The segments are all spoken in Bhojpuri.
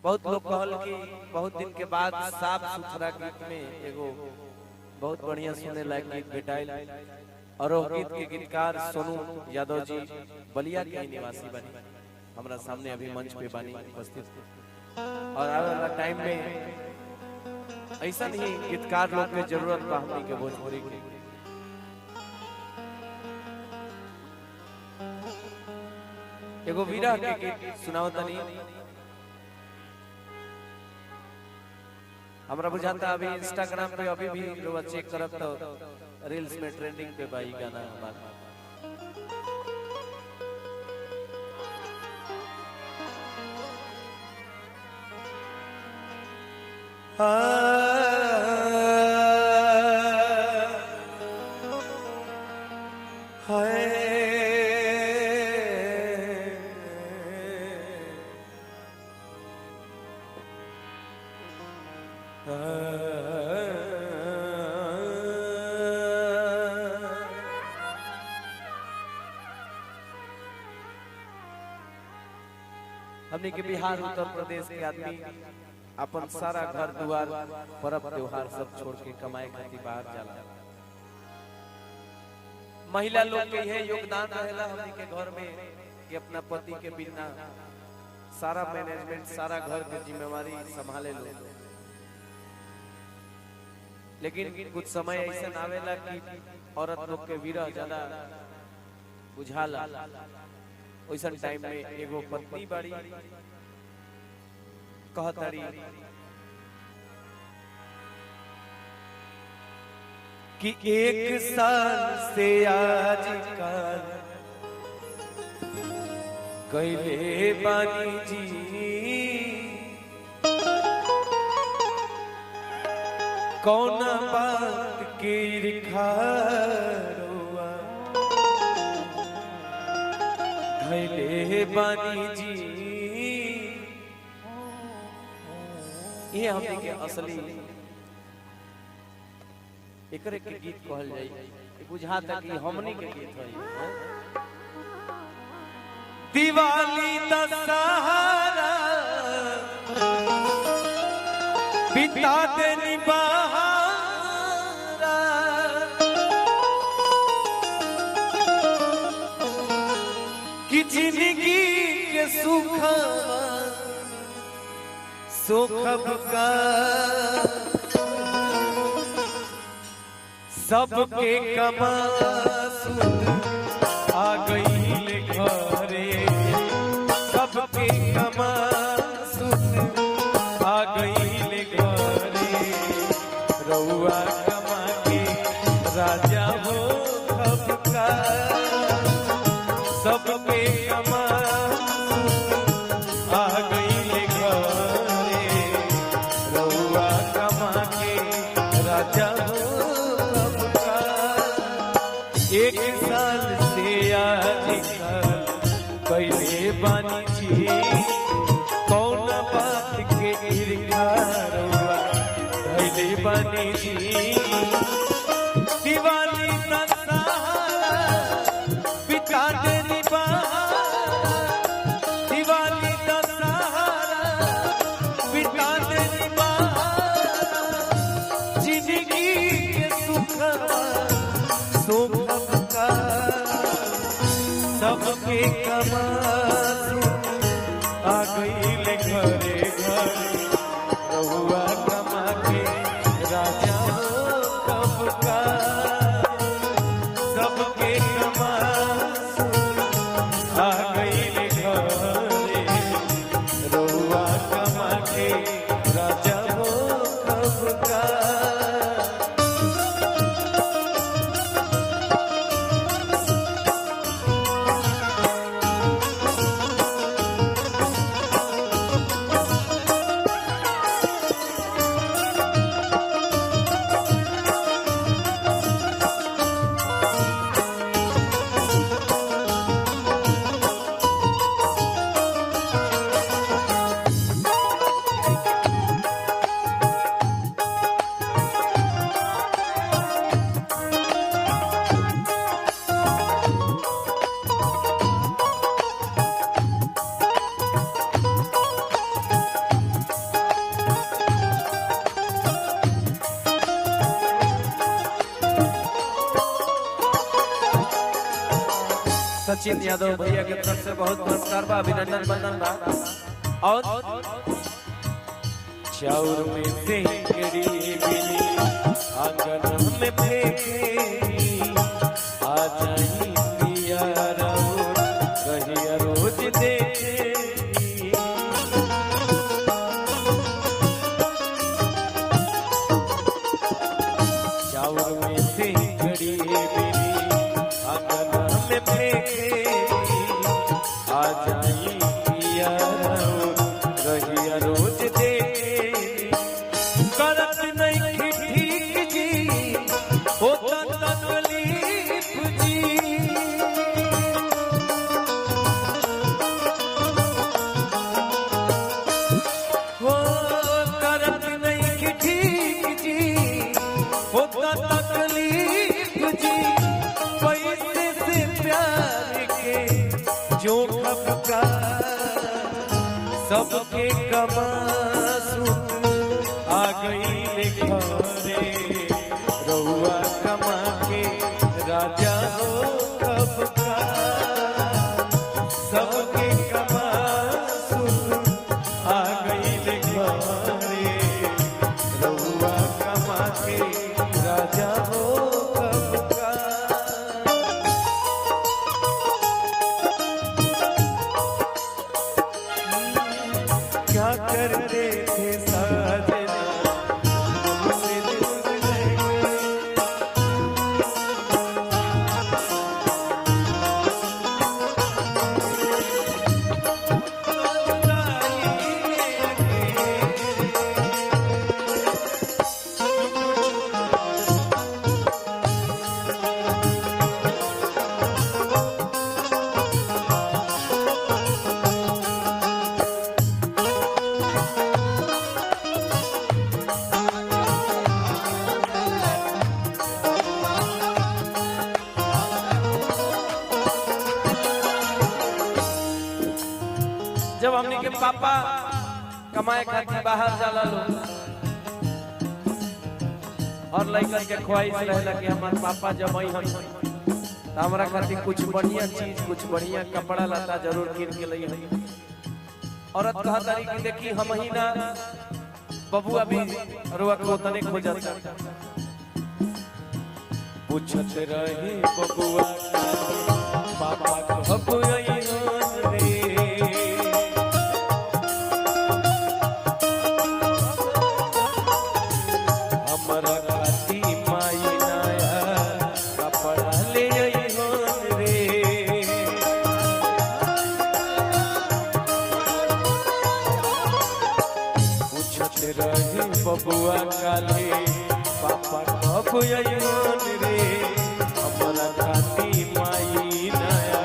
बहुत लोग कहल कि बहुत दिन के बाद साफ सुथरा गीत में एगो बहुत बढ़िया सुने लायक गीत भेटाइल और वो गीत के गीतकार सोनू यादव जी बलिया के निवासी बनी हमारा सामने अभी मंच पे बनी उपस्थित और आने वाला टाइम में ऐसा नहीं गीतकार लोग के जरूरत बा हमनी के भोजपुरी के एगो विरह के गीत सुनाओ तनी हमरा बुझाता अभी इंस्टाग्राम पे अभी भी लोग चेक करब तो रील्स में ट्रेंडिंग पे भाई गाना हमारा हमने के बिहार उत्तर प्रदेश के आदमी अपन सारा घर द्वार पर्व त्योहार सब छोड़ के कमाए खातिर बाहर जाला। महिला लोग के यह योगदान रहेला हमने के घर में कि अपना पति के बिना सारा मैनेजमेंट सारा घर की जिम्मेवारी संभाले लो। लेकिन कुछ समय ऐसा आवेला कि औरत लोग के विरह ज्यादा बुझाला। वैसा टाइम में एगो पत्नी बाड़ी कहतारी कि एक साल से आज कल कैले बानी जी कौन बात के रिखारोआ कैले बानी जी। ये हमने के असली एकरे के गीत कहल जाई बुझाता कि हमनी के गीत है। दिवाली दशहरा बिता देनी बहारा कि जिंदगी के सुख सोखब का सबके कमासुद आ गई घरे सबके कमासुद आ गई घरे रउआ कमा के राजा हो सबका सबके कमासुद आ गई घरे रउआ कमा के राजा हो। एक साल से आज पहले बानी जी कौन बात के इरखारुआ पहले बानी जी। दिवाली दशहरा बिता देनी बहारा दिवाली दशहरा बिता देनी बहारा जिंदगी के सुख सबके कमासु आ गई घरे घर रहुआ कमा के राजा कब का सबके कमासु आ गई घरे रहुआ कमा के राजा कब का। सचिन यादव भैया के तरफ से बहुत पुरस्कार बा, अभिनंदन बंदन बा। और चाउर में सिंगड़ी बिनी आंगन में फेंके आ जाई पिया कहिया रोज देखे। चाउर में सिंगड़ी बिनी आंगन में फेंके आ जाई पिया कहिया रोज देखे। करत नहीं ठीक जी होता तकलीफ जी, हो करत नहीं ठीक जी होता तकलीफ जी। पैसे से प्यार के जो खपका सबके कमासू आ गई घरे रउआ कमा के राजा हो कब का। सबके कमासू आ गई घरे रउआ कमा के राजा हो कब का। क्या करते थे साजना जब हमने के पापा कमाए खातिर बाहर जाला लो और लड़कन के ख्वाहिश रहेला कि हमार पापा जब आई हम हमरा खातिर कुछ बढ़िया चीज कुछ बढ़िया कपड़ा लता जरूर कीन के लई। औरत कहा तारी कि देखी हम ही ना बबुआ भी रुआ को तने खोजत पूछत रहे बबुआ पापा कब आई रे। रहे बबुआ काले पापा कब अइहन रे हमरा खाती माई नया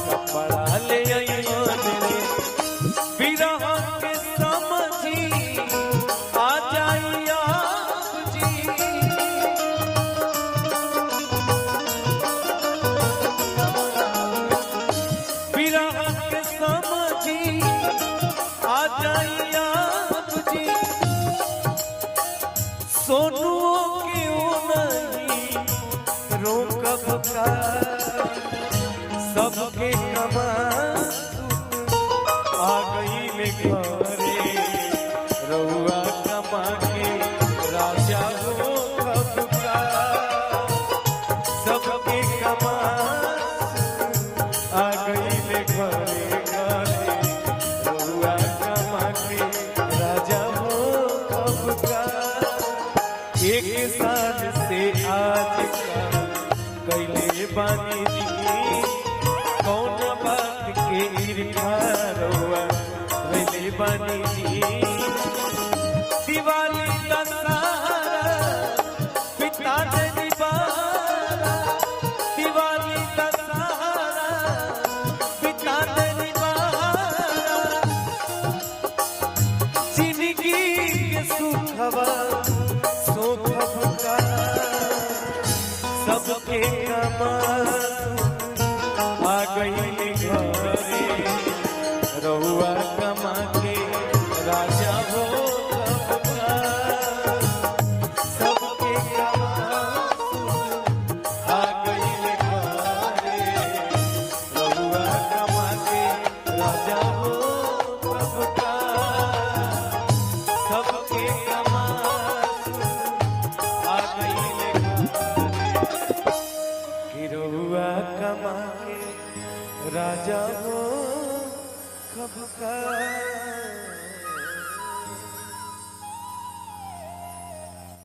कपड़ा ले अइहन रे। बिरह के समझी आ जाई आप जी, बिरह के समझी आ जाई सोनुओं के नहीं रोकब का सबके कमासू आ गई घरे रउआ कमा के राजा हो कब का। सबके कमासू आ गई घरे रउआ कमा के राजा हो कब का। एक साल से आज का कैले बानी जी कौन बात के इरखारवा कैले बानी जी। दिवाली दशहरा पिता निबारा, दिवाली दशहरा पिता निबारा। जिंदगी के सुखवा सबके कमासू आ गई घरे रउआ कमा के राजा हो कब का। सबके कमासू आ गई घरे राजा हो कब का